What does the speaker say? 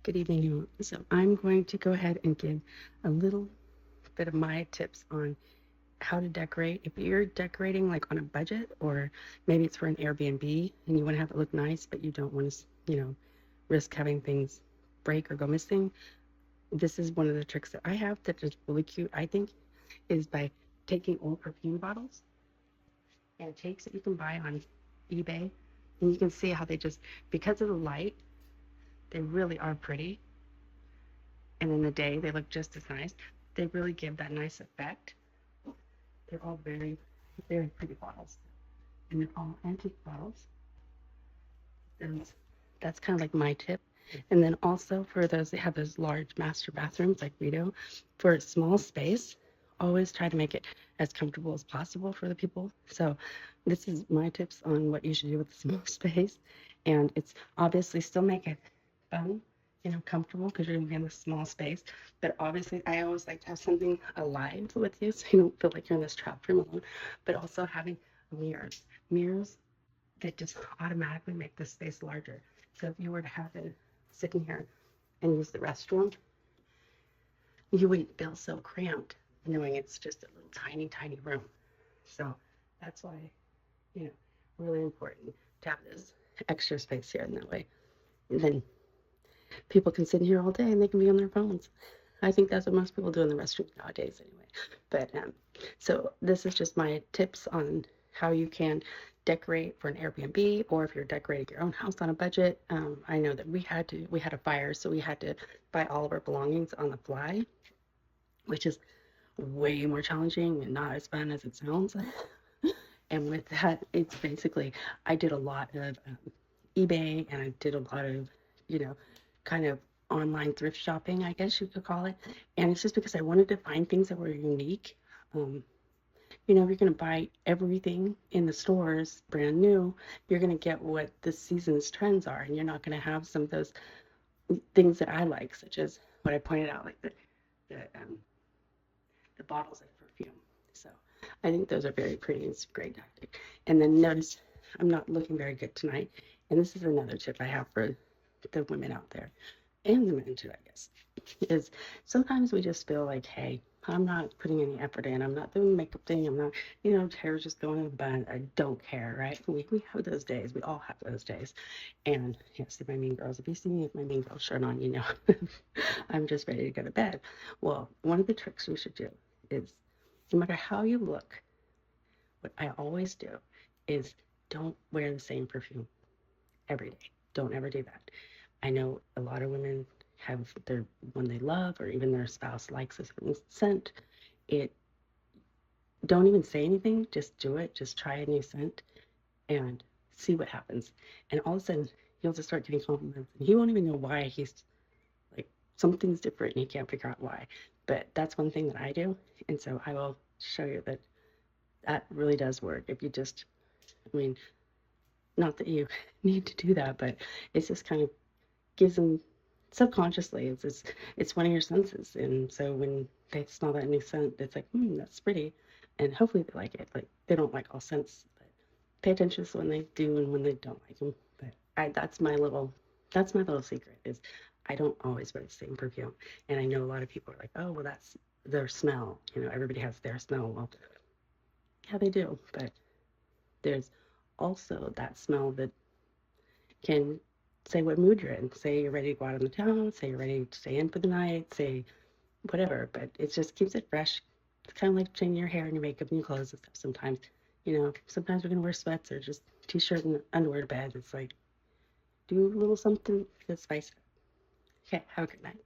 Good evening, you. So I'm going to go ahead and give a little bit of my tips on how to decorate. If you're decorating like on a budget, or maybe it's for an Airbnb and you want to have it look nice, but you don't want to, risk having things break or go missing. This is one of the tricks that I have that is really cute, I think, is by taking old perfume bottles and cakes that you can buy on eBay. And you can see how they just, because of the light, they really are pretty, and in the day they look just as nice. They really give that nice effect. They're all very, very pretty bottles, and they're all antique bottles. And that's kind of like my tip. And then also for those that have those large master bathrooms like we do, for a small space, always try to make it as comfortable as possible for the people. So this is my tips on what you should do with a small space. And it's obviously still make it fun, comfortable, because you're gonna be in a small space. But obviously I always like to have something alive with you so you don't feel like you're in this trap room alone. But also having mirrors. Mirrors that just automatically make the space larger. So if you were to have it sitting here and use the restroom, you wouldn't feel so cramped knowing it's just a little tiny, tiny room. So that's why, you know, really important to have this extra space here, and that way, and then people can sit here all day and they can be on their phones. I think that's what most people do in the restroom nowadays anyway. But so this is just my tips on how you can decorate for an Airbnb, or if you're decorating your own house on a budget. I know that we had a fire, so we had to buy all of our belongings on the fly, which is way more challenging and not as fun as it sounds. And with that, it's basically, I did a lot of eBay, and I did a lot of, you know, kind of online thrift shopping, I guess you could call it. And it's just because I wanted to find things that were unique. Um, if you're going to buy everything in the stores brand new, you're going to get what this season's trends are, and you're not going to have some of those things that I like, such as what I pointed out, like the um, the bottles of perfume. So I think those are very pretty. It's a great tactic. And then notice I'm not looking very good tonight. And this is another tip I have for the women out there, and the men too, I guess, is sometimes we just feel like, hey, I'm not putting any effort in. I'm not doing the makeup thing. I'm not, hair's just going in a bun. I don't care, right? We have those days. We all have those days. And yes, my mean girls, if you see me with my mean girl shirt on, I'm just ready to go to bed. Well, one of the tricks we should do is, no matter how you look, what I always do is don't wear the same perfume every day. Don't ever do that. I know a lot of women have their one they love, or even their spouse likes a certain scent. It Don't even say anything, just do it. Just try a new scent and see what happens. And all of a sudden you'll just start getting compliments, and he won't even know why. He's like, something's different and he can't figure out why. But that's one thing that I do. And so I will show you that that really does work. If you just, I mean, not that you need to do that, but it's just kind of gives them subconsciously. It's one of your senses, and so when they smell that new scent, it's like, that's pretty, and hopefully they like it. Like, they don't like all scents, but pay attention to when they do and when they don't like them. But that's my little secret, is I don't always wear the same perfume. And I know a lot of people are like, oh, well, that's their smell. Everybody has their smell. Well, yeah, they do, but there's also that smell that can say what mood you're in. Say you're ready to go out on the town, say you're ready to stay in for the night, say whatever, but it just keeps it fresh. It's kind of like changing your hair and your makeup and your clothes and stuff sometimes. Sometimes we're going to wear sweats or just t-shirt and underwear to bed. It's like, do a little something to spice it up. Okay, have a good night.